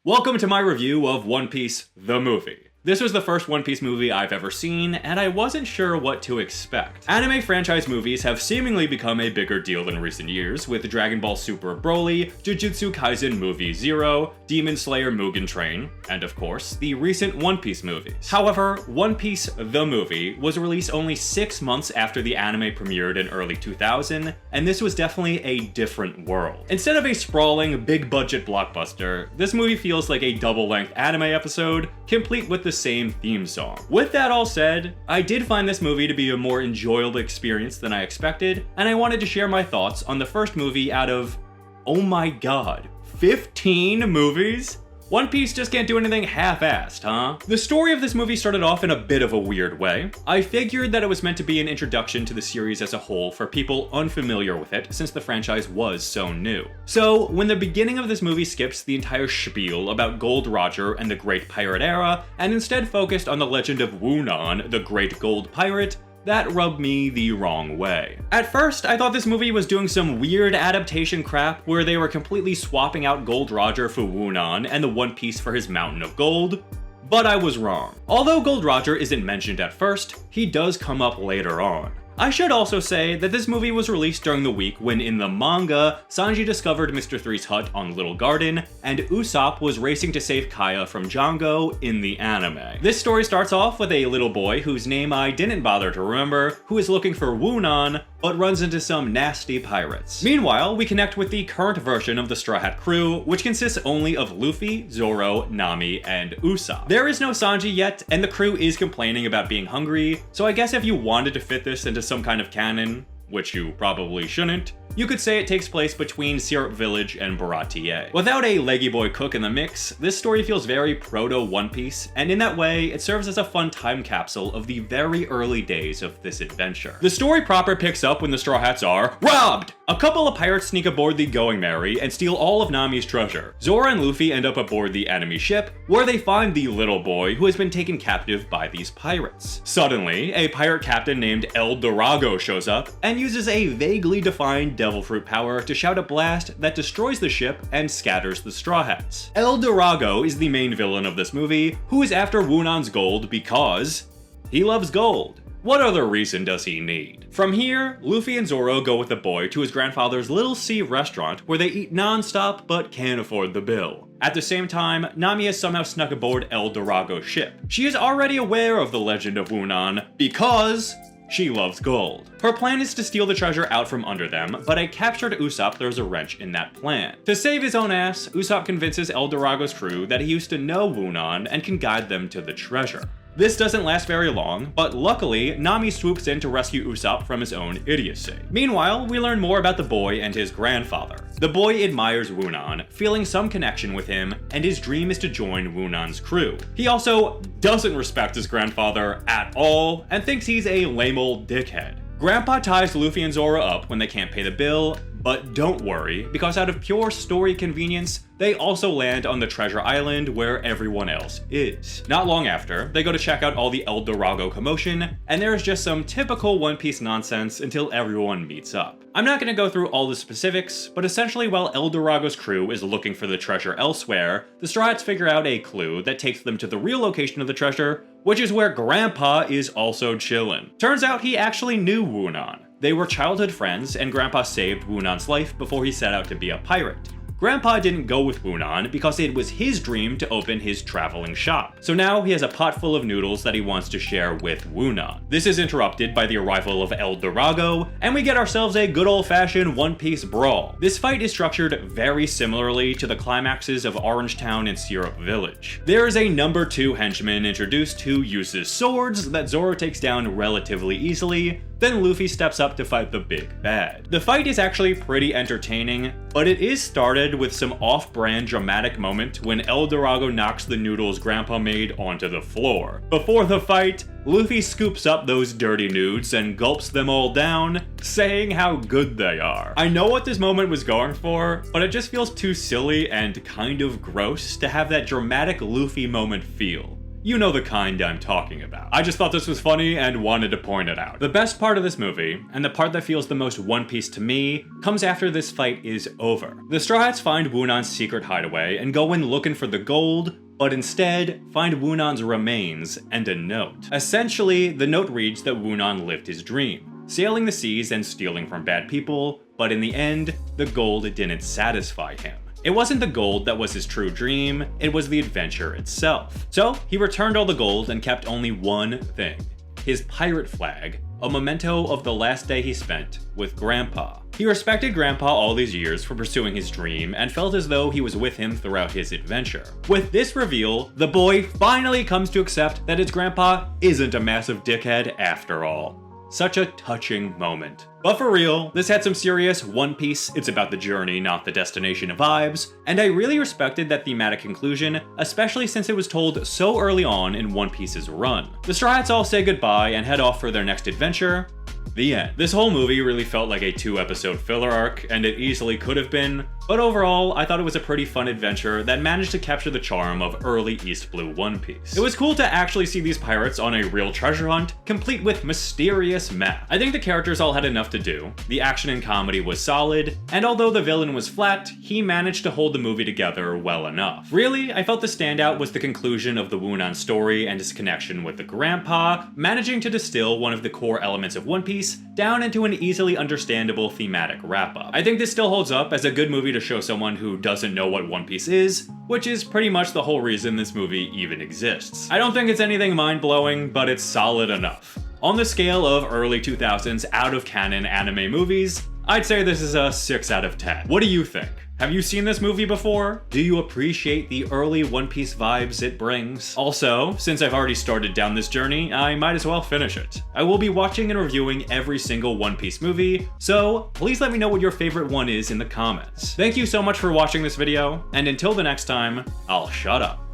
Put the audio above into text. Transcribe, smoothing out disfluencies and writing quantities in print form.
Welcome to my review of One Piece, the movie. This was the first One Piece movie I've ever seen, and I wasn't sure what to expect. Anime franchise movies have seemingly become a bigger deal in recent years, with Dragon Ball Super Broly, Jujutsu Kaisen Movie Zero, Demon Slayer Mugen Train, and of course, the recent One Piece movies. However, One Piece, the movie, was released only 6 months after the anime premiered in early 2000, and this was definitely a different world. Instead of a sprawling, big-budget blockbuster, this movie feels like a double-length anime episode, complete with the same theme song. With that all said, I did find this movie to be a more enjoyable experience than I expected, and I wanted to share my thoughts on the first movie out of, oh my god, 15 movies? One Piece just can't do anything half-assed, huh? The story of this movie started off in a bit of a weird way. I figured that it was meant to be an introduction to the series as a whole for people unfamiliar with it, since the franchise was so new. So, when the beginning of this movie skips the entire spiel about Gold Roger and the Great Pirate Era, and instead focused on the legend of Woonan, the Great Gold Pirate, that rubbed me the wrong way. At first, I thought this movie was doing some weird adaptation crap where they were completely swapping out Gold Roger for Woonan and the One Piece for his Mountain of Gold, but I was wrong. Although Gold Roger isn't mentioned at first, he does come up later on. I should also say that this movie was released during the week when in the manga, Sanji discovered Mr. Three's hut on Little Garden, and Usopp was racing to save Kaya from Django in the anime. This story starts off with a little boy whose name I didn't bother to remember, who is looking for Woonan, but runs into some nasty pirates. Meanwhile, we connect with the current version of the Straw Hat crew, which consists only of Luffy, Zoro, Nami, and Usopp. There is no Sanji yet, and the crew is complaining about being hungry, so I guess if you wanted to fit this into some kind of canon, which you probably shouldn't, you could say it takes place between Syrup Village and Baratie. Without a leggy boy cook in the mix, this story feels very proto-One Piece, and in that way, it serves as a fun time capsule of the very early days of this adventure. The story proper picks up when the Straw Hats are robbed! A couple of pirates sneak aboard the Going Merry and steal all of Nami's treasure. Zoro and Luffy end up aboard the enemy ship, where they find the little boy who has been taken captive by these pirates. Suddenly, a pirate captain named El Dorado shows up and uses a vaguely defined Devil Fruit power to shout a blast that destroys the ship and scatters the Straw Hats. El Dorado is the main villain of this movie, who is after Woonan's gold because he loves gold. What other reason does he need? From here, Luffy and Zoro go with the boy to his grandfather's Little Sea restaurant where they eat non-stop but can't afford the bill. At the same time, Nami has somehow snuck aboard El Dorado's ship. She is already aware of the legend of Woonan because she loves gold. Her plan is to steal the treasure out from under them, but a captured Usopp throws a wrench in that plan. To save his own ass, Usopp convinces El Dorado's crew that he used to know Woonan and can guide them to the treasure. This doesn't last very long, but luckily, Nami swoops in to rescue Usopp from his own idiocy. Meanwhile, we learn more about the boy and his grandfather. The boy admires Woonan, feeling some connection with him, and his dream is to join Woonan's crew. He also doesn't respect his grandfather at all, and thinks he's a lame old dickhead. Grandpa ties Luffy and Zoro up when they can't pay the bill, but don't worry, because out of pure story convenience, they also land on the treasure island where everyone else is. Not long after, they go to check out all the El Dorado commotion, and there is just some typical One Piece nonsense until everyone meets up. I'm not going to go through all the specifics, but essentially while El Dorado's crew is looking for the treasure elsewhere, the Straw Hats figure out a clue that takes them to the real location of the treasure, which is where Grandpa is also chillin'. Turns out he actually knew Woonan. They were childhood friends, and Grandpa saved Woonan's life before he set out to be a pirate. Grandpa didn't go with Woonan because it was his dream to open his traveling shop. So now he has a pot full of noodles that he wants to share with Woonan. This is interrupted by the arrival of El Dorado, and we get ourselves a good old-fashioned One Piece brawl. This fight is structured very similarly to the climaxes of Orange Town and Syrup Village. There is a number 2 henchman introduced who uses swords that Zoro takes down relatively easily, then Luffy steps up to fight the big bad. The fight is actually pretty entertaining, but it is started with some off-brand dramatic moment when El Dorado knocks the noodles Grandpa made onto the floor. Before the fight, Luffy scoops up those dirty nudes and gulps them all down, saying how good they are. I know what this moment was going for, but it just feels too silly and kind of gross to have that dramatic Luffy moment feel. you know the kind I'm talking about. I just thought this was funny and wanted to point it out. The best part of this movie, and the part that feels the most One Piece to me, comes after this fight is over. The Straw Hats find Woonan's secret hideaway and go in looking for the gold, but instead find Woonan's remains and a note. Essentially, the note reads that Woonan lived his dream, sailing the seas and stealing from bad people, but in the end, the gold didn't satisfy him. It wasn't the gold that was his true dream, it was the adventure itself. So, he returned all the gold and kept only one thing: his pirate flag, a memento of the last day he spent with Grandpa. He respected Grandpa all these years for pursuing his dream and felt as though he was with him throughout his adventure. With this reveal, the boy finally comes to accept that his grandpa isn't a massive dickhead after all. Such a touching moment. But for real, this had some serious One Piece, it's about the journey, not the destination vibes, and I really respected that thematic conclusion, especially since it was told so early on in One Piece's run. The Straw Hats all say goodbye and head off for their next adventure. The end. This whole movie really felt like a 2-episode filler arc, and it easily could have been, but overall, I thought it was a pretty fun adventure that managed to capture the charm of early East Blue One Piece. It was cool to actually see these pirates on a real treasure hunt, complete with mysterious math. I think the characters all had enough to do, the action and comedy was solid, and although the villain was flat, he managed to hold the movie together well enough. Really, I felt the standout was the conclusion of the Woonan story and his connection with the grandpa, managing to distill one of the core elements of One Piece down into an easily understandable thematic wrap-up. I think this still holds up as a good movie to show someone who doesn't know what One Piece is, which is pretty much the whole reason this movie even exists. I don't think it's anything mind-blowing, but it's solid enough. On the scale of early 2000s out-of-canon anime movies, I'd say this is a 6 out of 10. What do you think? Have you seen this movie before? Do you appreciate the early One Piece vibes it brings? Also, since I've already started down this journey, I might as well finish it. I will be watching and reviewing every single One Piece movie, so please let me know what your favorite one is in the comments. Thank you so much for watching this video, and until the next time, I'll shut up.